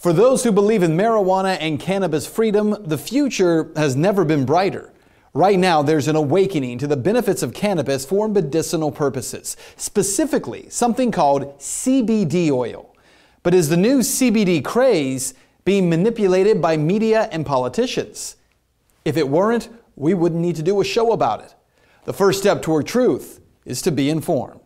For those who believe in marijuana and cannabis freedom, the future has never been brighter. Right now, there's an awakening to the benefits of cannabis for medicinal purposes, specifically something called CBD oil. But is the new CBD craze being manipulated by media and politicians? If it weren't, we wouldn't need to do a show about it. The first step toward truth is to be informed.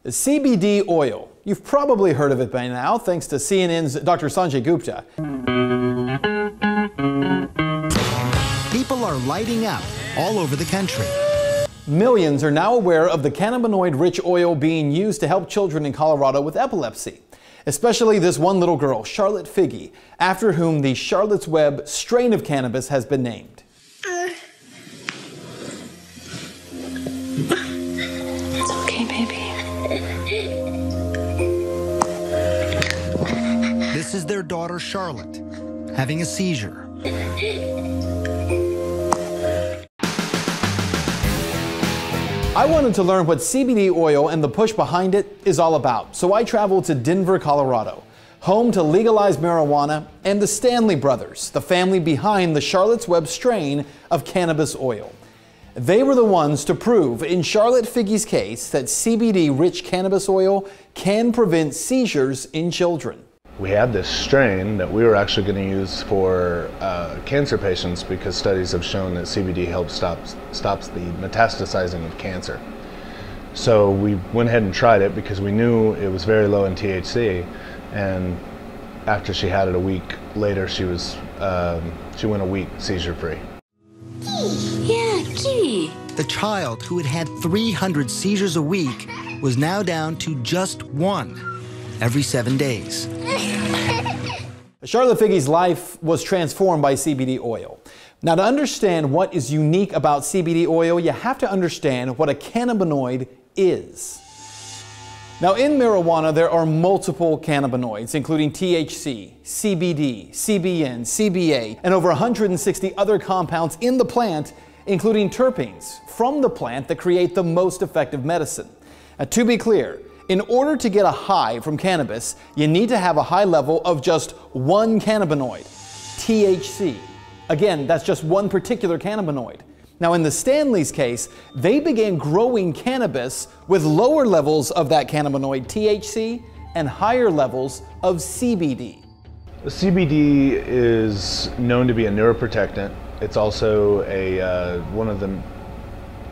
The CBD oil. You've probably heard of it by now, thanks to CNN's Dr. Sanjay Gupta. People are lighting up all over the country. Millions are now aware of the cannabinoid-rich oil being used to help children in Colorado with epilepsy. Especially this one little girl, Charlotte Figge, after whom the Charlotte's Web strain of cannabis has been named. It's okay, baby. This is their daughter Charlotte, having a seizure. I wanted to learn what CBD oil and the push behind it is all about, so I traveled to Denver, Colorado, home to legalized marijuana and the Stanley brothers, the family behind the Charlotte's Web strain of cannabis oil. They were the ones to prove in Charlotte Figge's case that CBD-rich cannabis oil can prevent seizures in children. We had this strain that we were actually going to use for cancer patients because studies have shown that CBD helps stops the metastasizing of cancer. So we went ahead and tried it because we knew it was very low in THC, and after she had it a week later, she went a week seizure-free. Yeah, kitty. The child who had had 300 seizures a week was now down to just one every 7 days. Charlotte Figge's life was transformed by CBD oil. Now, to understand what is unique about CBD oil, you have to understand what a cannabinoid is. Now, in marijuana, there are multiple cannabinoids, including THC, CBD, CBN, CBA, and over 160 other compounds in the plant, including terpenes from the plant that create the most effective medicine. Now, to be clear, in order to get a high from cannabis, you need to have a high level of just one cannabinoid, THC. Again, that's just one particular cannabinoid. Now, in the Stanley's case, they began growing cannabis with lower levels of that cannabinoid THC and higher levels of CBD. CBD is known to be a neuroprotectant. It's also one of the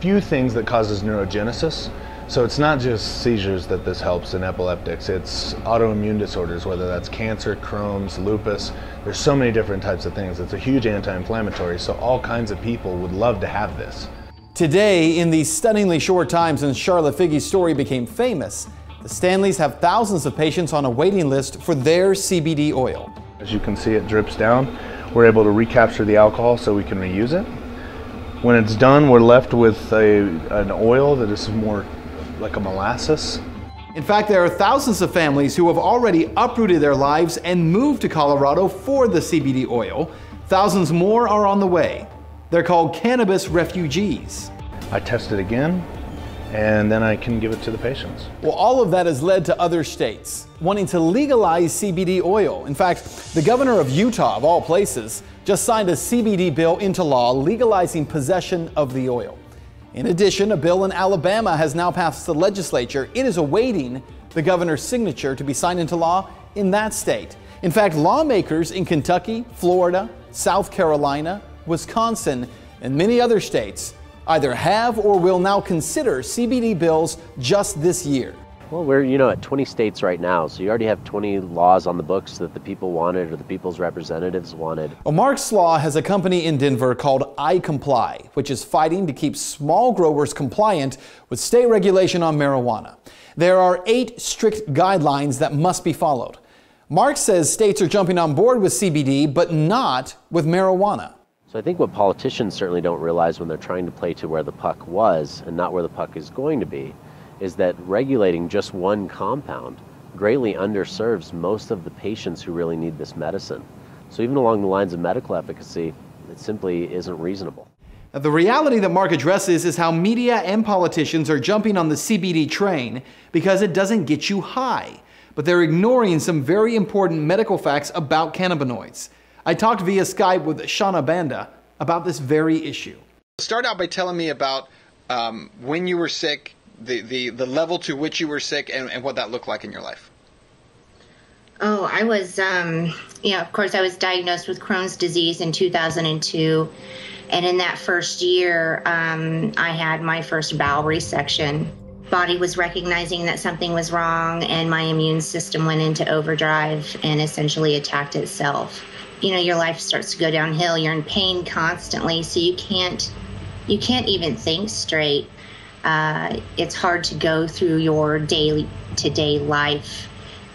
few things that causes neurogenesis. So it's not just seizures that this helps in epileptics, it's autoimmune disorders, whether that's cancer, Crohn's, lupus. There's so many different types of things. It's a huge anti-inflammatory, so all kinds of people would love to have this. Today, in the stunningly short time since Charlotte Figge's story became famous, the Stanleys have thousands of patients on a waiting list for their CBD oil. As you can see, it drips down. We're able to recapture the alcohol so we can reuse it. When it's done, we're left with an oil that is more like a molasses. In fact, there are thousands of families who have already uprooted their lives and moved to Colorado for the CBD oil. Thousands more are on the way. They're called cannabis refugees. I test it again, and then I can give it to the patients. Well, all of that has led to other states wanting to legalize CBD oil. In fact, the governor of Utah, of all places, just signed a CBD bill into law legalizing possession of the oil. In addition, a bill in Alabama has now passed the legislature. It is awaiting the governor's signature to be signed into law in that state. In fact, lawmakers in Kentucky, Florida, South Carolina, Wisconsin, and many other states either have or will now consider CBD bills just this year. Well, we're, at 20 states right now, so you already have 20 laws on the books that the people wanted or the people's representatives wanted. Well, Mark Slaw has a company in Denver called I Comply, which is fighting to keep small growers compliant with state regulation on marijuana. There are 8 strict guidelines that must be followed. Mark says states are jumping on board with CBD, but not with marijuana. So I think what politicians certainly don't realize when they're trying to play to where the puck was and not where the puck is going to be is that regulating just one compound greatly underserves most of the patients who really need this medicine. So even along the lines of medical efficacy, it simply isn't reasonable. Now, the reality that Mark addresses is how media and politicians are jumping on the CBD train because it doesn't get you high, but they're ignoring some very important medical facts about cannabinoids. I talked via Skype with Shauna Banda about this very issue. Start out by telling me about when you were sick, the level to which you were sick, and what that looked like in your life. Oh, I was, of course, I was diagnosed with Crohn's disease in 2002. And in that first year, I had my first bowel resection. Body was recognizing that something was wrong, and my immune system went into overdrive and essentially attacked itself. You know, your life starts to go downhill. You're in pain constantly, so you can't even think straight. It's hard to go through your day-to-day life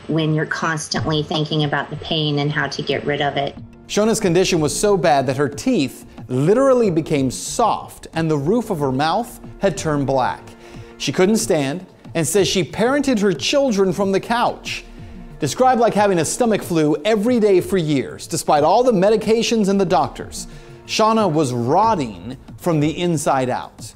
when you're constantly thinking about the pain and how to get rid of it. Shauna's condition was so bad that her teeth literally became soft and the roof of her mouth had turned black. She couldn't stand and says she parented her children from the couch. Described like having a stomach flu every day for years, despite all the medications and the doctors. Shauna was rotting from the inside out.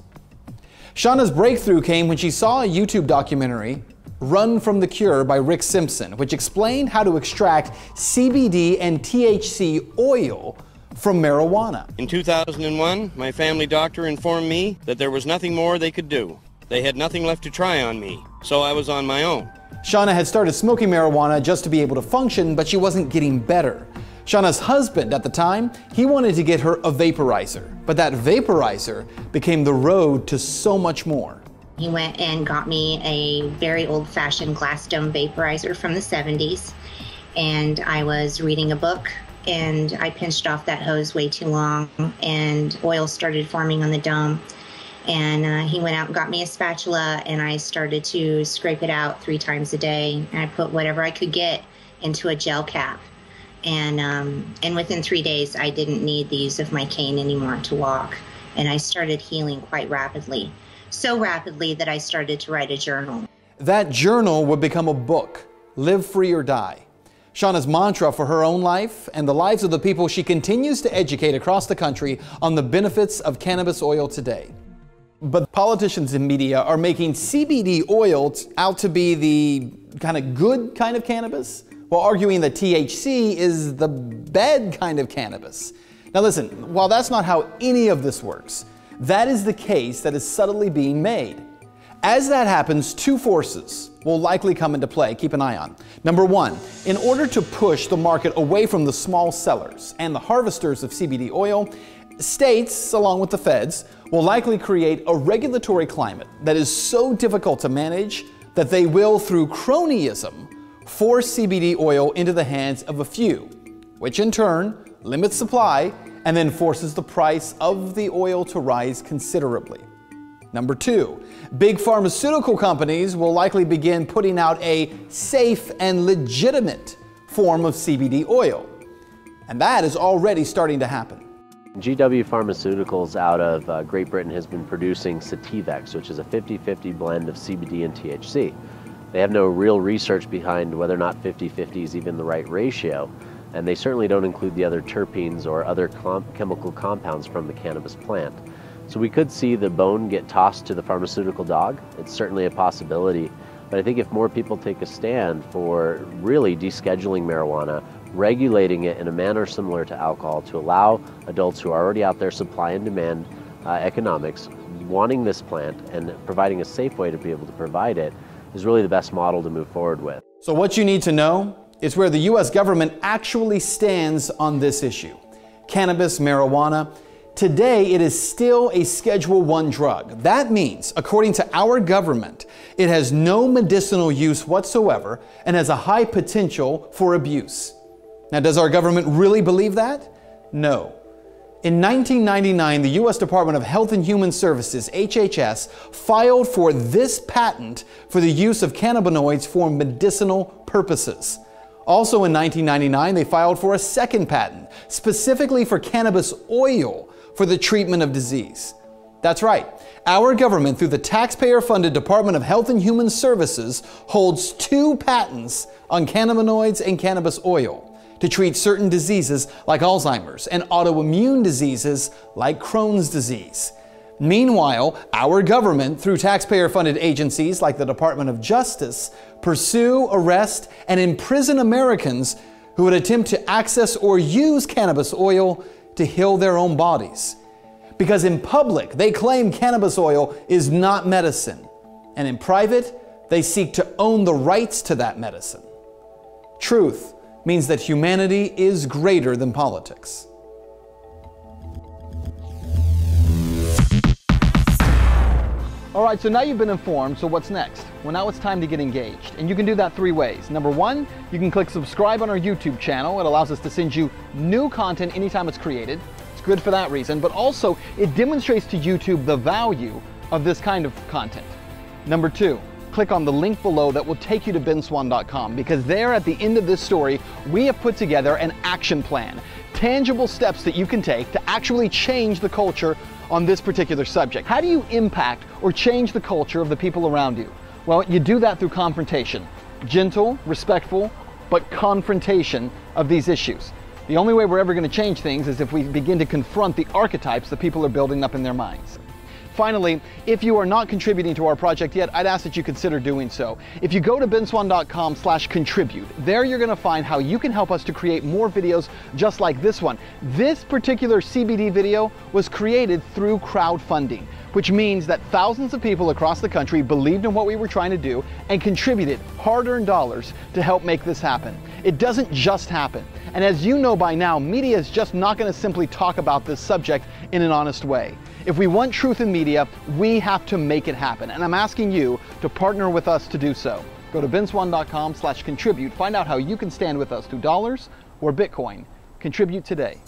Shauna's breakthrough came when she saw a YouTube documentary, Run from the Cure by Rick Simpson, which explained how to extract CBD and THC oil from marijuana. In 2001, my family doctor informed me that there was nothing more they could do. They had nothing left to try on me, so I was on my own. Shauna had started smoking marijuana just to be able to function, but she wasn't getting better. Shauna's husband at the time, he wanted to get her a vaporizer, but that vaporizer became the road to so much more. He went and got me a very old-fashioned glass dome vaporizer from the 70s, and I was reading a book, and I pinched off that hose way too long, and oil started forming on the dome. And he went out and got me a spatula, and I started to scrape it out 3 times a day, and I put whatever I could get into a gel cap. And within 3 days, I didn't need the use of my cane anymore to walk, and I started healing quite rapidly. So rapidly that I started to write a journal. That journal would become a book, Live Free or Die. Shauna's mantra for her own life and the lives of the people she continues to educate across the country on the benefits of cannabis oil today. But politicians and media are making CBD oil out to be the kind of good kind of cannabis, while arguing that THC is the bad kind of cannabis. Now listen, while that's not how any of this works, that is the case that is subtly being made. As that happens, 2 forces will likely come into play. Keep an eye on. Number 1, in order to push the market away from the small sellers and the harvesters of CBD oil, states, along with the feds, will likely create a regulatory climate that is so difficult to manage that they will, through cronyism, force CBD oil into the hands of a few, which in turn limits supply and then forces the price of the oil to rise considerably. Number 2, big pharmaceutical companies will likely begin putting out a safe and legitimate form of CBD oil. And that is already starting to happen. GW Pharmaceuticals out of Great Britain has been producing Sativex, which is a 50-50 blend of CBD and THC. They have no real research behind whether or not 50-50 is even the right ratio, and they certainly don't include the other terpenes or other chemical compounds from the cannabis plant. So we could see the bone get tossed to the pharmaceutical dog. It's certainly a possibility, but I think if more people take a stand for really descheduling marijuana, regulating it in a manner similar to alcohol to allow adults who are already out there, supply and demand economics, wanting this plant and providing a safe way to be able to provide it, is really the best model to move forward with. So what you need to know is where the US government actually stands on this issue. Cannabis, marijuana. Today, it is still a Schedule I drug. That means, according to our government, it has no medicinal use whatsoever and has a high potential for abuse. Now, does our government really believe that? No. In 1999, the U.S. Department of Health and Human Services, HHS, filed for this patent for the use of cannabinoids for medicinal purposes. Also in 1999, they filed for a second patent, specifically for cannabis oil for the treatment of disease. That's right. Our government, through the taxpayer-funded Department of Health and Human Services, holds 2 patents on cannabinoids and cannabis oil to treat certain diseases like Alzheimer's and autoimmune diseases like Crohn's disease. Meanwhile, our government, through taxpayer-funded agencies like the Department of Justice, pursue, arrest, and imprison Americans who would attempt to access or use cannabis oil to heal their own bodies. Because in public, they claim cannabis oil is not medicine, and in private, they seek to own the rights to that medicine. Truth means that humanity is greater than politics. All right, so now you've been informed, so what's next? Well, now it's time to get engaged, and you can do that 3 ways. Number 1, you can click subscribe on our YouTube channel. It allows us to send you new content anytime it's created. It's good for that reason, but also it demonstrates to YouTube the value of this kind of content. Number 2, click on the link below that will take you to benswan.com, because there at the end of this story, we have put together an action plan, tangible steps that you can take to actually change the culture on this particular subject. How do you impact or change the culture of the people around you? Well, you do that through confrontation. Gentle, respectful, but confrontation of these issues. The only way we're ever going to change things is if we begin to confront the archetypes that people are building up in their minds. Finally, if you are not contributing to our project yet, I'd ask that you consider doing so. If you go to benswan.com/contribute, there you're going to find how you can help us to create more videos just like this one. This particular CBD video was created through crowdfunding, which means that thousands of people across the country believed in what we were trying to do and contributed hard-earned dollars to help make this happen. It doesn't just happen. And as you know by now, media is just not going to simply talk about this subject in an honest way. If we want truth in media, we have to make it happen. And I'm asking you to partner with us to do so. Go to benswan.com/contribute. Find out how you can stand with us through dollars or Bitcoin. Contribute today.